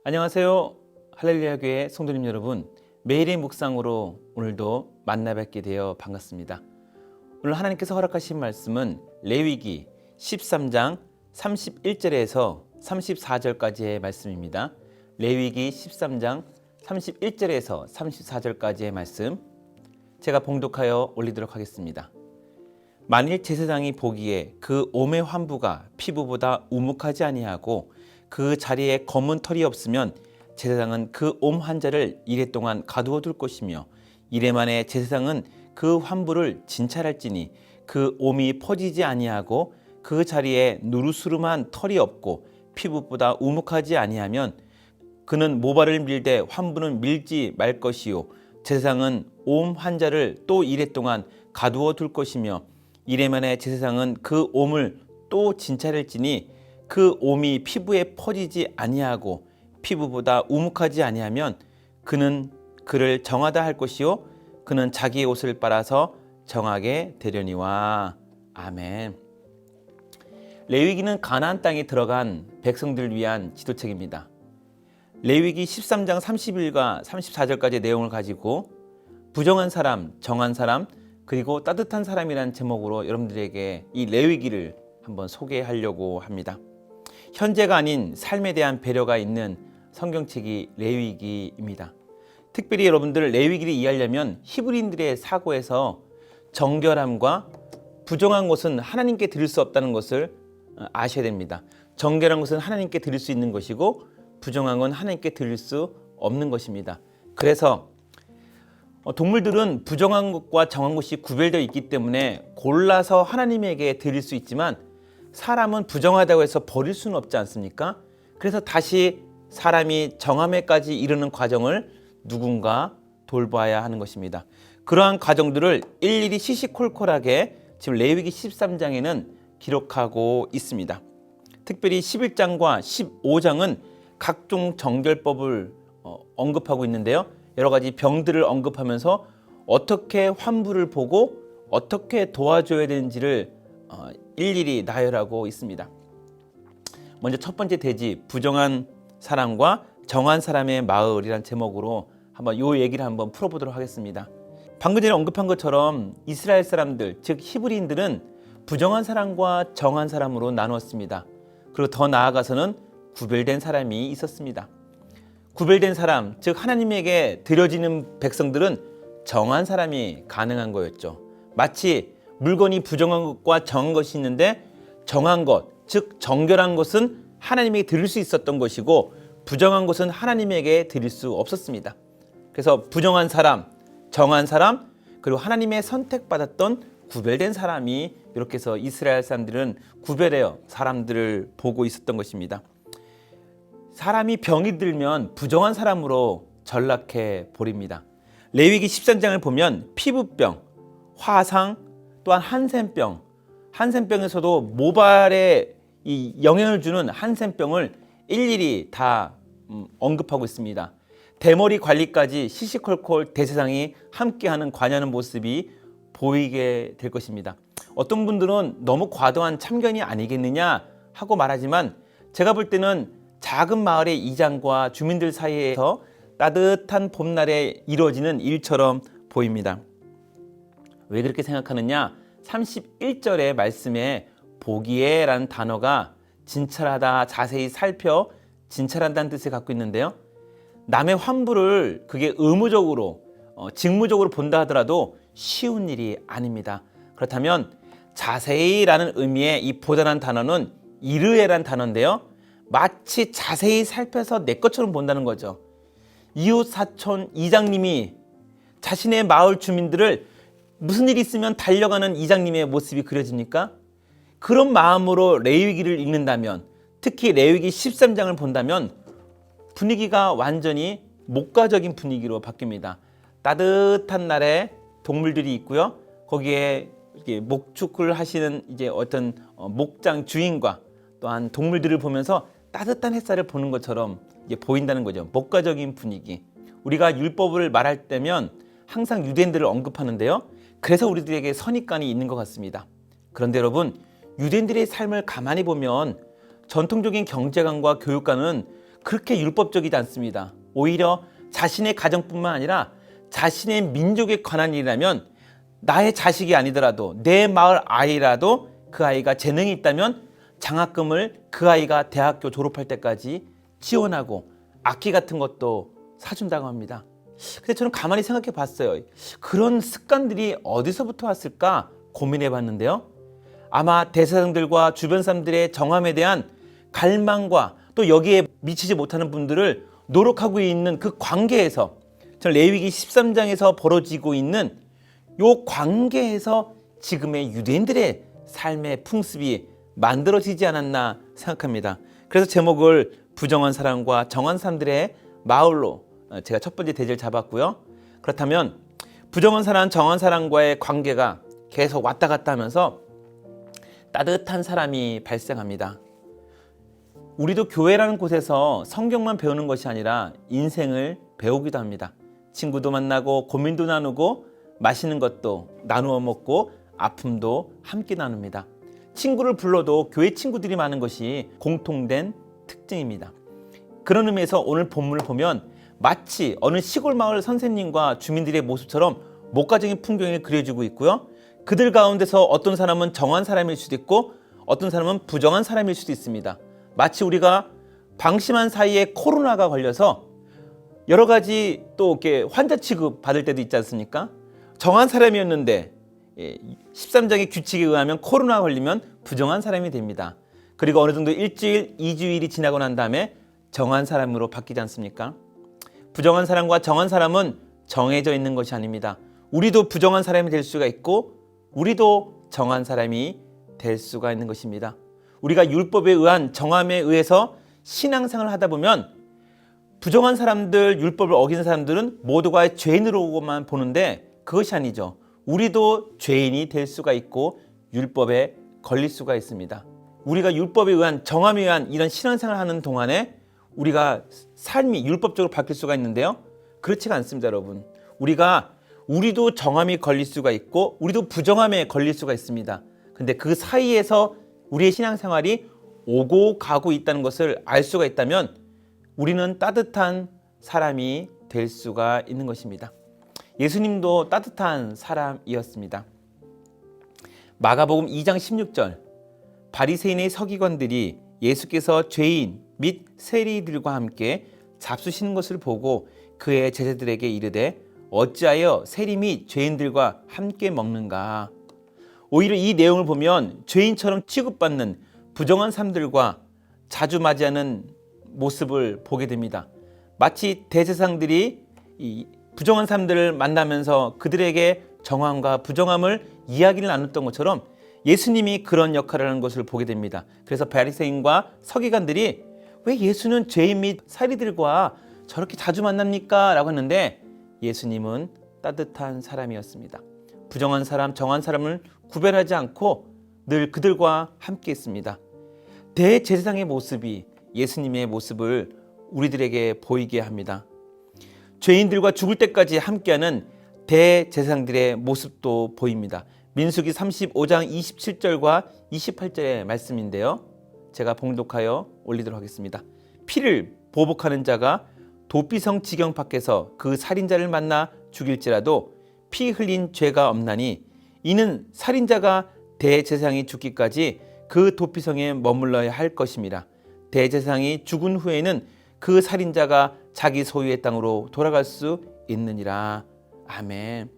안녕하세요. 할렐루야 교회 성도님 여러분, 매일의 묵상으로 오늘도 만나 뵙게 되어 반갑습니다. 오늘 하나님께서 허락하신 말씀은 레위기 13장 31절에서 34절까지의 말씀입니다. 레위기 13장 31절에서 34절까지의 말씀, 제가 봉독하여 올리도록 하겠습니다. 만일 제사장이 보기에 그 몸의 환부가 피부보다 우묵하지 아니하고 그 자리에 검은 털이 없으면 제사장은 그 옴 환자를 이레 동안 가두어 둘 것이며 이레 만에 제사장은 그 환부를 진찰할지니 그 옴이 퍼지지 아니하고 그 자리에 누르스름한 털이 없고 피부보다 우묵하지 아니하면 그는 모발을 밀되 환부는 밀지 말 것이요 제사장은 옴 환자를 또 이레 동안 가두어 둘 것이며 이레 만에 제사장은 그 옴을 또 진찰할지니 그 옴이 피부에 퍼지지 아니하고 피부보다 우묵하지 아니하면 그는 그를 정하다 할 것이요 그는 자기의 옷을 빨아서 정하게 되려니와. 아멘. 레위기는 가나안 땅에 들어간 백성들을 위한 지도책입니다. 레위기 13장 31과 34절까지의 내용을 가지고 부정한 사람, 정한 사람, 그리고 따뜻한 사람이라는 제목으로 여러분들에게 이 레위기를 한번 소개하려고 합니다. 현재가 아닌 삶에 대한 배려가 있는 성경책이 레위기입니다. 특별히 여러분들 레위기를 이해하려면 히브리인들의 사고에서 정결함과 부정한 것은 하나님께 드릴 수 없다는 것을 아셔야 됩니다. 정결한 것은 하나님께 드릴 수 있는 것이고 부정한 건 하나님께 드릴 수 없는 것입니다. 그래서 동물들은 부정한 것과 정한 것이 구별되어 있기 때문에 골라서 하나님에게 드릴 수 있지만 사람은 부정하다고 해서 버릴 수는 없지 않습니까? 그래서 다시 사람이 정함에까지 이르는 과정을 누군가 돌봐야 하는 것입니다. 그러한 과정들을 일일이 시시콜콜하게 지금 레위기 13장에는 기록하고 있습니다. 특별히 11장과 15장은 각종 정결법을 언급하고 있는데요. 여러 가지 병들을 언급하면서 어떻게 환부를 보고 어떻게 도와줘야 되는지를 일일이 나열하고 있습니다. 먼저 첫 번째 대지, 부정한 사람과 정한 사람의 마을이란 제목으로 한번 이 얘기를 한번 풀어보도록 하겠습니다. 방금 전에 언급한 것처럼 이스라엘 사람들, 즉 히브리인들은 부정한 사람과 정한 사람으로 나누었습니다. 그리고 더 나아가서는 구별된 사람이 있었습니다. 구별된 사람, 즉 하나님에게 드려지는 백성들은 정한 사람이 가능한 거였죠. 마치 물건이 부정한 것과 정한 것이 있는데 정한 것, 즉 정결한 것은 하나님에게 드릴 수 있었던 것이고 부정한 것은 하나님에게 드릴 수 없었습니다. 그래서 부정한 사람, 정한 사람, 그리고 하나님의 선택받았던 구별된 사람이 이렇게 해서 이스라엘 사람들은 구별해요 사람들을 보고 있었던 것입니다. 사람이 병이 들면 부정한 사람으로 전락해 버립니다. 레위기 13장을 보면 피부병, 화상, 또한 한센병, 한센병에서도 모발에 이 영향을 주는 한센병을 일일이 다 언급하고 있습니다. 대머리 관리까지 시시콜콜 대세상이 함께하는 관여하는 모습이 보이게 될 것입니다. 어떤 분들은 너무 과도한 참견이 아니겠느냐 하고 말하지만 제가 볼 때는 작은 마을의 이장과 주민들 사이에서 따뜻한 봄날에 이루어지는 일처럼 보입니다. 왜 그렇게 생각하느냐? 31절의 말씀에 보기에 라는 단어가 진찰하다, 자세히 살펴 진찰한다는 뜻을 갖고 있는데요. 남의 환부를 그게 의무적으로, 직무적으로 본다 하더라도 쉬운 일이 아닙니다. 그렇다면 자세히 라는 의미의 이 보다라는 단어는 이르에라는 단어인데요. 마치 자세히 살펴서 내 것처럼 본다는 거죠. 이웃 사촌 이장님이 자신의 마을 주민들을 무슨 일이 있으면 달려가는 이장님의 모습이 그려집니까? 그런 마음으로 레위기를 읽는다면, 특히 레위기 13장을 본다면 분위기가 완전히 목가적인 분위기로 바뀝니다. 따뜻한 날에 동물들이 있고요. 거기에 이렇게 목축을 하시는 이제 어떤 목장 주인과 또한 동물들을 보면서 따뜻한 햇살을 보는 것처럼 이제 보인다는 거죠. 목가적인 분위기. 우리가 율법을 말할 때면 항상 유대인들을 언급하는데요. 그래서 우리들에게 선입관이 있는 것 같습니다. 그런데 여러분, 유대인들의 삶을 가만히 보면 전통적인 경제관과 교육관은 그렇게 율법적이지 않습니다. 오히려 자신의 가정뿐만 아니라 자신의 민족에 관한 일이라면 나의 자식이 아니더라도 내 마을 아이라도 그 아이가 재능이 있다면 장학금을 그 아이가 대학교 졸업할 때까지 지원하고 악기 같은 것도 사준다고 합니다. 근데 저는 가만히 생각해 봤어요. 그런 습관들이 어디서부터 왔을까 고민해 봤는데요. 아마 대사장들과 주변 사람들의 정함에 대한 갈망과 또 여기에 미치지 못하는 분들을 노력하고 있는 그 관계에서, 저는 레위기 13장에서 벌어지고 있는 요 관계에서 지금의 유대인들의 삶의 풍습이 만들어지지 않았나 생각합니다. 그래서 제목을 부정한 사람과 정한 사람들의 마을로 제가 첫 번째 대제를 잡았고요. 그렇다면 부정한 사람, 정한 사람과의 관계가 계속 왔다 갔다 하면서 따뜻한 사람이 발생합니다. 우리도 교회라는 곳에서 성경만 배우는 것이 아니라 인생을 배우기도 합니다. 친구도 만나고 고민도 나누고 맛있는 것도 나누어 먹고 아픔도 함께 나눕니다. 친구를 불러도 교회 친구들이 많은 것이 공통된 특징입니다. 그런 의미에서 오늘 본문을 보면 마치 어느 시골 마을 선생님과 주민들의 모습처럼 목가적인 풍경이 그려지고 있고요. 그들 가운데서 어떤 사람은 정한 사람일 수도 있고 어떤 사람은 부정한 사람일 수도 있습니다. 마치 우리가 방심한 사이에 코로나가 걸려서 여러 가지 또 이렇게 환자 취급 받을 때도 있지 않습니까? 정한 사람이었는데 13장의 규칙에 의하면 코로나 걸리면 부정한 사람이 됩니다. 그리고 어느 정도 일주일, 2주일이 지나고 난 다음에 정한 사람으로 바뀌지 않습니까? 부정한 사람과 정한 사람은 정해져 있는 것이 아닙니다. 우리도 부정한 사람이 될 수가 있고 우리도 정한 사람이 될 수가 있는 것입니다. 우리가 율법에 의한 정함에 의해서 신앙생활을 하다 보면 부정한 사람들, 율법을 어기는 사람들은 모두가 죄인으로만 보는데 그것이 아니죠. 우리도 죄인이 될 수가 있고 율법에 걸릴 수가 있습니다. 우리가 율법에 의한 정함에 의한 이런 신앙생활을 하는 동안에 우리가 삶이 율법적으로 바뀔 수가 있는데요. 그렇지가 않습니다, 여러분. 우리도 정함이 걸릴 수가 있고 우리도 부정함에 걸릴 수가 있습니다. 근데 그 사이에서 우리의 신앙생활이 오고 가고 있다는 것을 알 수가 있다면 우리는 따뜻한 사람이 될 수가 있는 것입니다. 예수님도 따뜻한 사람이었습니다. 마가복음 2장 16절, 바리새인의 서기관들이 예수께서 죄인 및 세리들과 함께 잡수시는 것을 보고 그의 제자들에게 이르되 어찌하여 세리 및 죄인들과 함께 먹는가. 오히려 이 내용을 보면 죄인처럼 취급받는 부정한 사람들과 자주 맞이하는 모습을 보게 됩니다. 마치 대제사장들이 이 부정한 사람들을 만나면서 그들에게 정함과 부정함을 이야기를 나눴던 것처럼 예수님이 그런 역할을 하는 것을 보게 됩니다. 그래서 바리새인과 서기관들이 왜 예수는 죄인 및 사리들과 저렇게 자주 만납니까? 라고 했는데 예수님은 따뜻한 사람이었습니다. 부정한 사람, 정한 사람을 구별하지 않고 늘 그들과 함께 있습니다. 대제사장의 모습이 예수님의 모습을 우리들에게 보이게 합니다. 죄인들과 죽을 때까지 함께하는 대제사장들의 모습도 보입니다. 민수기 35장 27절과 28절의 말씀인데요. 제가 봉독하여 올리도록 하겠습니다. 피를 보복하는 자가 도피성 지경 밖에서 그 살인자를 만나 죽일지라도 피 흘린 죄가 없나니 이는 살인자가 대제사장이 죽기까지 그 도피성에 머물러야 할 것입니다. 대제사장이 죽은 후에는 그 살인자가 자기 소유의 땅으로 돌아갈 수 있느니라. 아멘.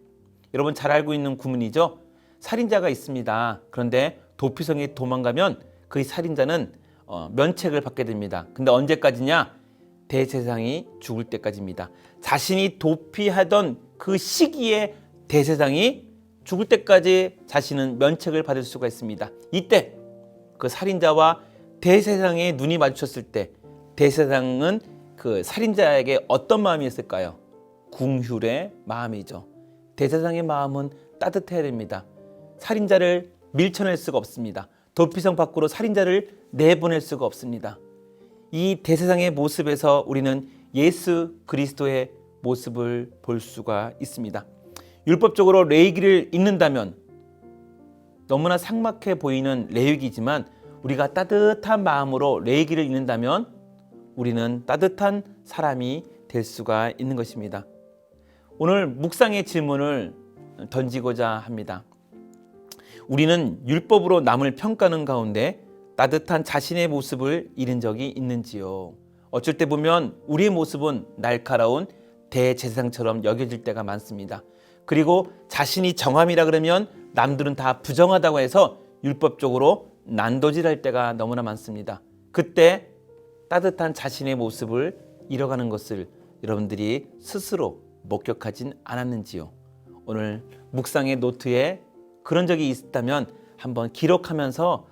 여러분 잘 알고 있는 구문이죠. 살인자가 있습니다. 그런데 도피성에 도망가면 그 살인자는 면책을 받게 됩니다. 근데 언제까지냐? 대제사장이 죽을 때까지입니다. 자신이 도피하던 그 시기에 대제사장이 죽을 때까지 자신은 면책을 받을 수가 있습니다. 이때 그 살인자와 대제사장의 눈이 마주쳤을 때 대제사장은 그 살인자에게 어떤 마음이었을까요? 궁휼의 마음이죠. 대제사장의 마음은 따뜻해야 됩니다. 살인자를 밀쳐낼 수가 없습니다. 도피성 밖으로 살인자를 내보낼 수가 없습니다. 이 대제사장의 모습에서 우리는 예수 그리스도의 모습을 볼 수가 있습니다. 율법적으로 레위기를 읽는다면 너무나 삭막해 보이는 레위기지만 우리가 따뜻한 마음으로 레위기를 읽는다면 우리는 따뜻한 사람이 될 수가 있는 것입니다. 오늘 묵상의 질문을 던지고자 합니다. 우리는 율법으로 남을 평가하는 가운데 따뜻한 자신의 모습을 잃은 적이 있는지요? 어쩔 때 보면 우리의 모습은 날카로운 대제사장처럼 여겨질 때가 많습니다. 그리고 자신이 정함이라 그러면 남들은 다 부정하다고 해서 율법적으로 난도질할 때가 너무나 많습니다. 그때 따뜻한 자신의 모습을 잃어가는 것을 여러분들이 스스로 목격하진 않았는지요? 오늘 묵상의 노트에 그런 적이 있다면 한번 기록하면서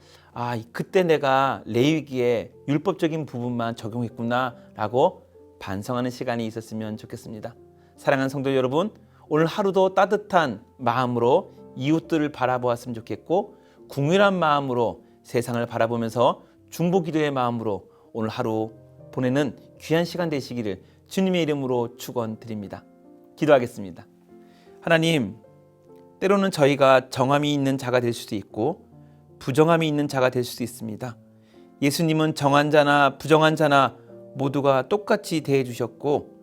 그때 내가 레위기에 율법적인 부분만 적용했구나 라고 반성하는 시간이 있었으면 좋겠습니다. 사랑하는 성도 여러분, 오늘 하루도 따뜻한 마음으로 이웃들을 바라보았으면 좋겠고 궁휼한 마음으로 세상을 바라보면서 중보기도의 마음으로 오늘 하루 보내는 귀한 시간 되시기를 주님의 이름으로 축원드립니다. 기도하겠습니다. 하나님, 때로는 저희가 정함이 있는 자가 될 수도 있고 부정함이 있는 자가 될 수도 있습니다. 예수님은 정한 자나 부정한 자나 모두가 똑같이 대해 주셨고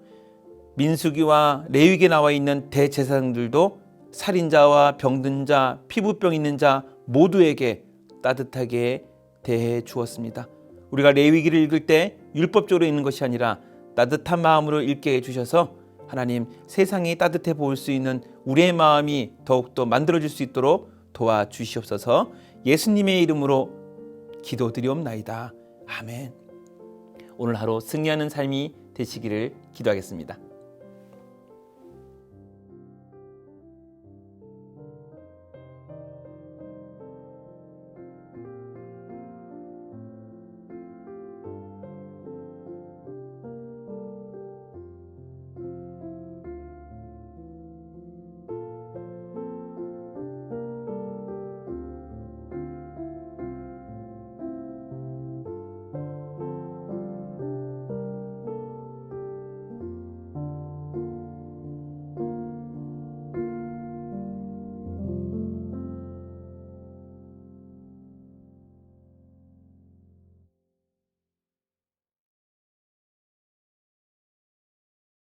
민수기와 레위기에 나와 있는 대제사장들도 살인자와 병든 자, 피부병 있는 자 모두에게 따뜻하게 대해 주었습니다. 우리가 레위기를 읽을 때 율법적으로 읽는 것이 아니라 따뜻한 마음으로 읽게 해주셔서 하나님, 세상이 따뜻해 보일 수 있는 우리의 마음이 더욱더 만들어질 수 있도록 도와주시옵소서. 예수님의 이름으로 기도드리옵나이다. 아멘. 오늘 하루 승리하는 삶이 되시기를 기도하겠습니다.